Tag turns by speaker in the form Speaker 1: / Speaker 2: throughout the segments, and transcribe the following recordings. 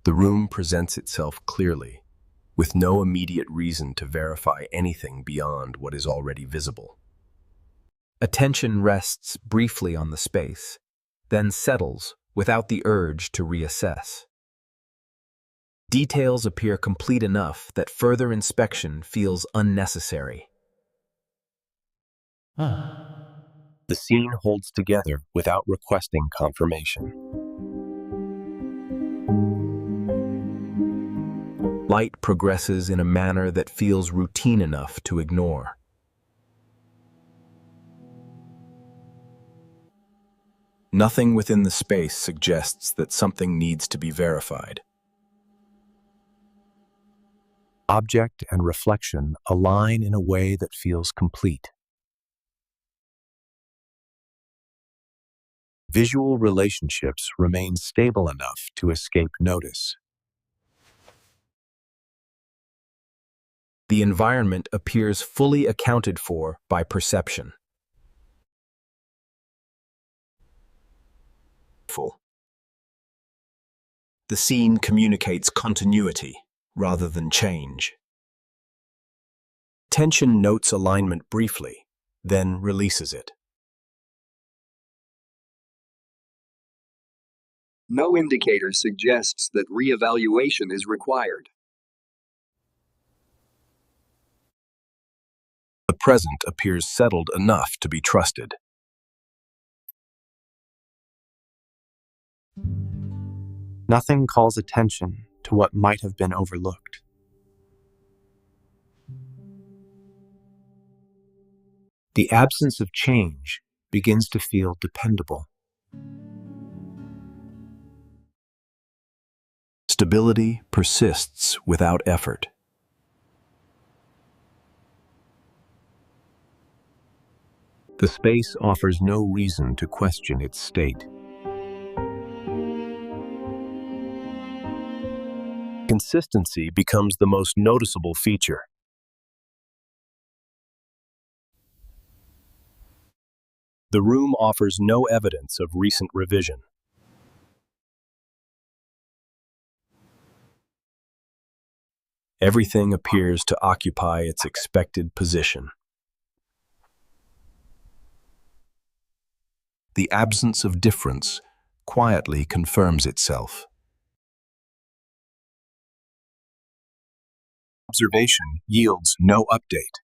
Speaker 1: The room presents itself clearly, with no immediate reason to verify anything beyond what is already visible. Attention rests briefly on the space, then settles without the urge to reassess. Details appear complete enough that further inspection feels unnecessary. The scene holds together without requesting confirmation. Light progresses in a manner that feels routine enough to ignore. Nothing within the space suggests that something needs to be verified. Object and reflection align in a way that feels complete. Visual relationships remain stable enough to escape notice. The environment appears fully accounted for by perception. The scene communicates continuity rather than change. Attention notes alignment briefly, then releases it.
Speaker 2: No indicator suggests that reevaluation is required.
Speaker 1: The present appears settled enough to be trusted.
Speaker 3: Nothing calls attention to what might have been overlooked.
Speaker 1: The absence of change begins to feel dependable. Stability persists without effort. The space offers no reason to question its state. Consistency becomes the most noticeable feature. The room offers no evidence of recent revision. Everything appears to occupy its expected position. The absence of difference quietly confirms itself. Observation yields no update.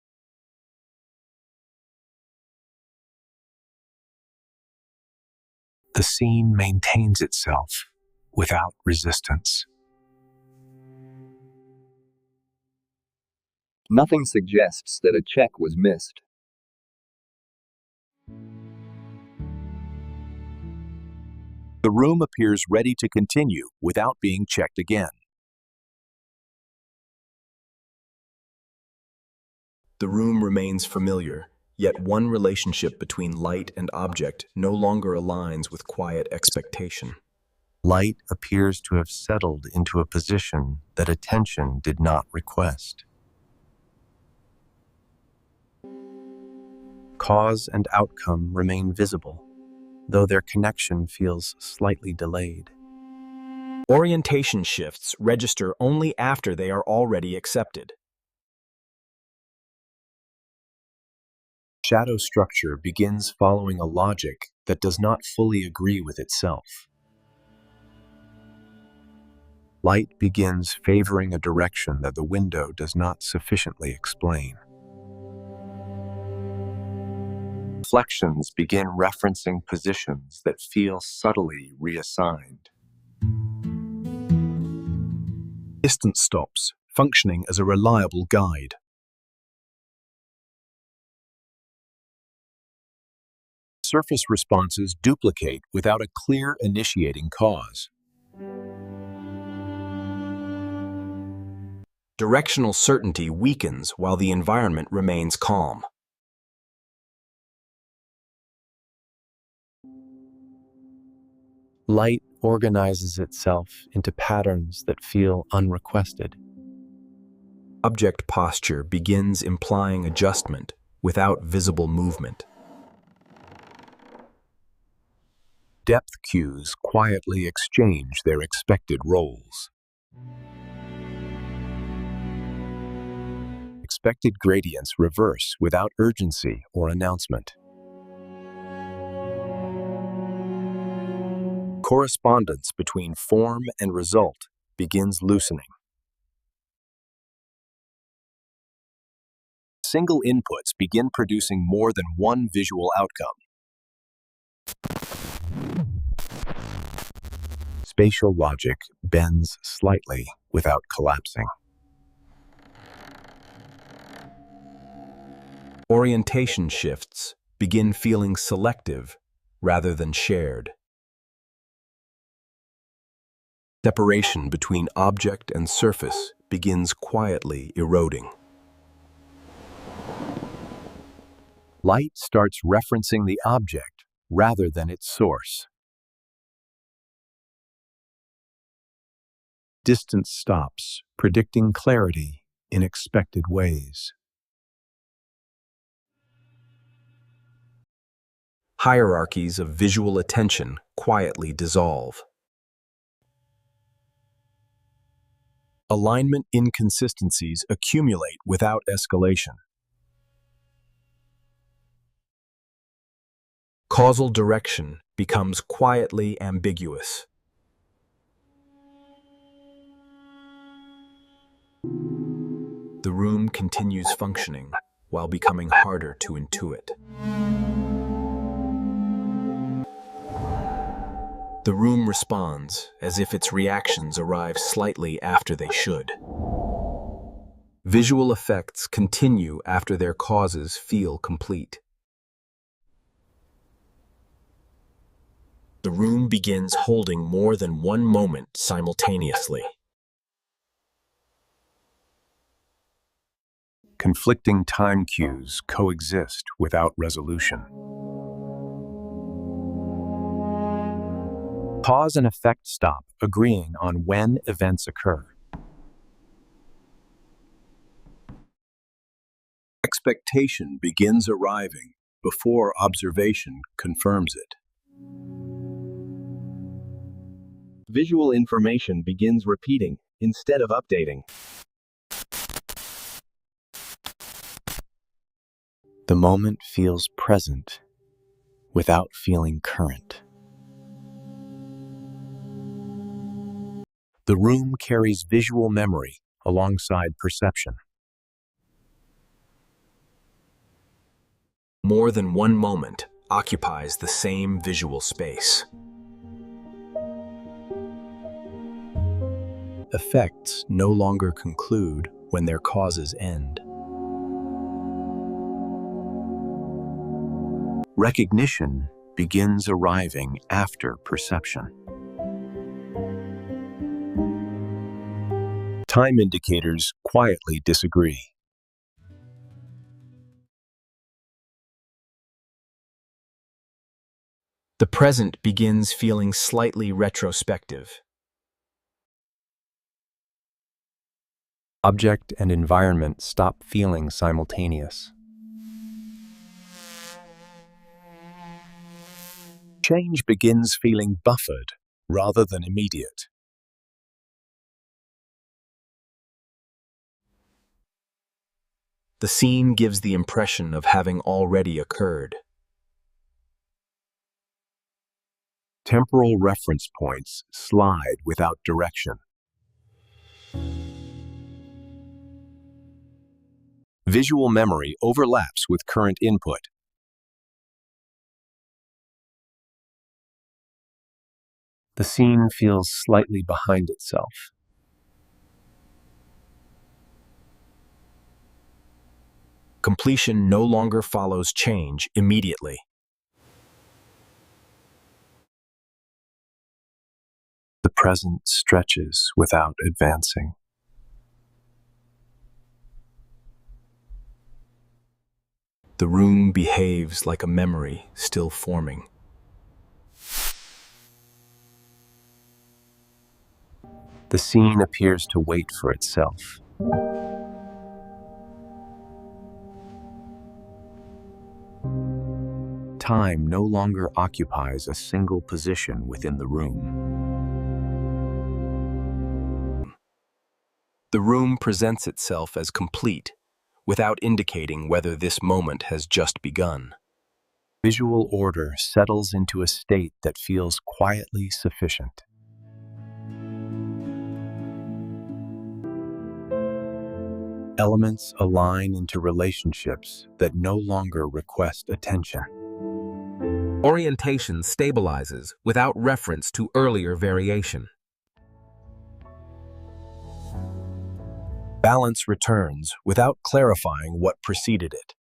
Speaker 1: The scene maintains itself without resistance.
Speaker 2: Nothing suggests that a check was missed.
Speaker 1: The room appears ready to continue without being checked again. The room remains familiar, yet one relationship between light and object no longer aligns with quiet expectation. Light appears to have settled into a position that attention did not request. Cause and outcome remain visible, though their connection feels slightly delayed. Orientation shifts register only after they are already accepted. Shadow structure begins following a logic that does not fully agree with itself. Light begins favoring a direction that the window does not sufficiently explain. Reflections begin referencing positions that feel subtly reassigned. Distance stops, functioning as a reliable guide. Surface responses duplicate without a clear initiating cause. Directional certainty weakens while the environment remains calm. Light organizes itself into patterns that feel unrequested. Object posture begins implying adjustment without visible movement. Depth cues quietly exchange their expected roles. Expected gradients reverse without urgency or announcement. Correspondence between form and result begins loosening. Single inputs begin producing more than one visual outcome. Spatial logic bends slightly without collapsing. Orientation shifts begin feeling selective rather than shared. Separation between object and surface begins quietly eroding. Light starts referencing the object rather than its source. Distance stops, predicting clarity in expected ways. Hierarchies of visual attention quietly dissolve. Alignment inconsistencies accumulate without escalation. Causal direction becomes quietly ambiguous. The room continues functioning while becoming harder to intuit. The room responds as if its reactions arrive slightly after they should. Visual effects continue after their causes feel complete. The room begins holding more than one moment simultaneously. Conflicting time cues coexist without resolution. Cause and effect stop agreeing on when events occur. Expectation begins arriving before observation confirms it. Visual information begins repeating instead of updating. The moment feels present without feeling current. The room carries visual memory alongside perception. More than one moment occupies the same visual space. Effects no longer conclude when their causes end. Recognition begins arriving after perception. Time indicators quietly disagree. The present begins feeling slightly retrospective. Object and environment stop feeling simultaneous. Change begins feeling buffered rather than immediate. The scene gives the impression of having already occurred. Temporal reference points slide without direction. Visual memory overlaps with current input. The scene feels slightly behind itself. Completion no longer follows change immediately. The present stretches without advancing. The room behaves like a memory still forming. The scene appears to wait for itself. Time no longer occupies a single position within the room. The room presents itself as complete, without indicating whether this moment has just begun.
Speaker 3: Visual order settles into a state that feels quietly sufficient. Elements align into relationships that no longer request attention.
Speaker 1: Orientation stabilizes without reference to earlier variation.
Speaker 3: Balance returns without clarifying what preceded it.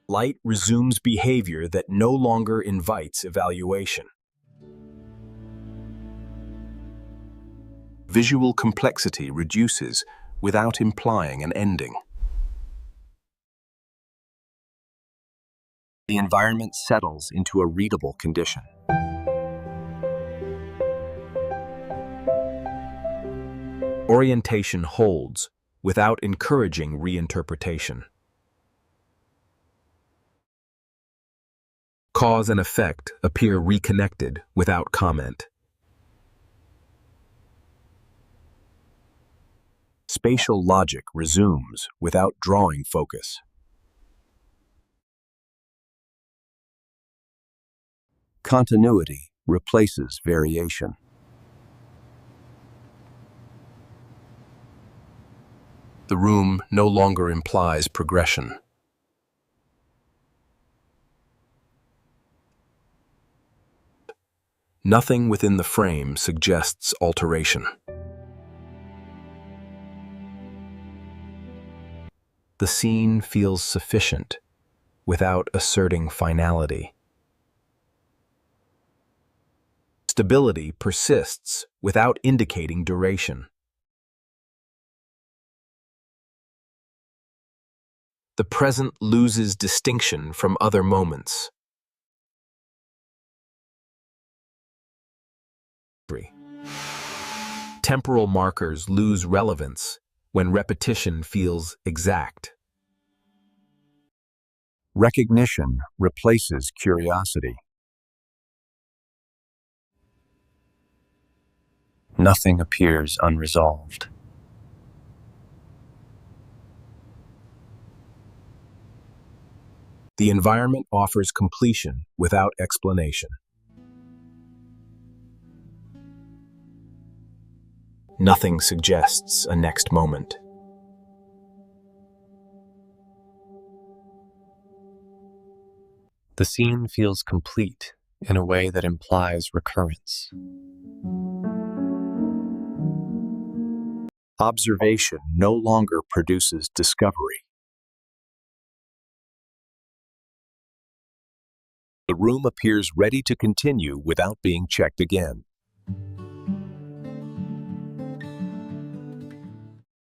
Speaker 1: Light resumes behavior that no longer invites evaluation. Visual complexity reduces without implying an ending.
Speaker 3: The environment settles into a readable condition.
Speaker 1: Orientation holds without encouraging reinterpretation. Cause and effect appear reconnected without comment.
Speaker 3: Spatial logic resumes without drawing focus. Continuity replaces variation.
Speaker 1: The room no longer implies progression. Nothing within the frame suggests alteration. The scene feels sufficient without asserting finality. Stability persists without indicating duration. The present loses distinction from other moments. Temporal markers lose relevance when repetition feels exact.
Speaker 3: Recognition replaces curiosity. Nothing appears unresolved.
Speaker 1: The environment offers completion without explanation. Nothing suggests a next moment.
Speaker 3: The scene feels complete in a way that implies recurrence. Observation no longer produces discovery. The room appears ready to continue without being checked again.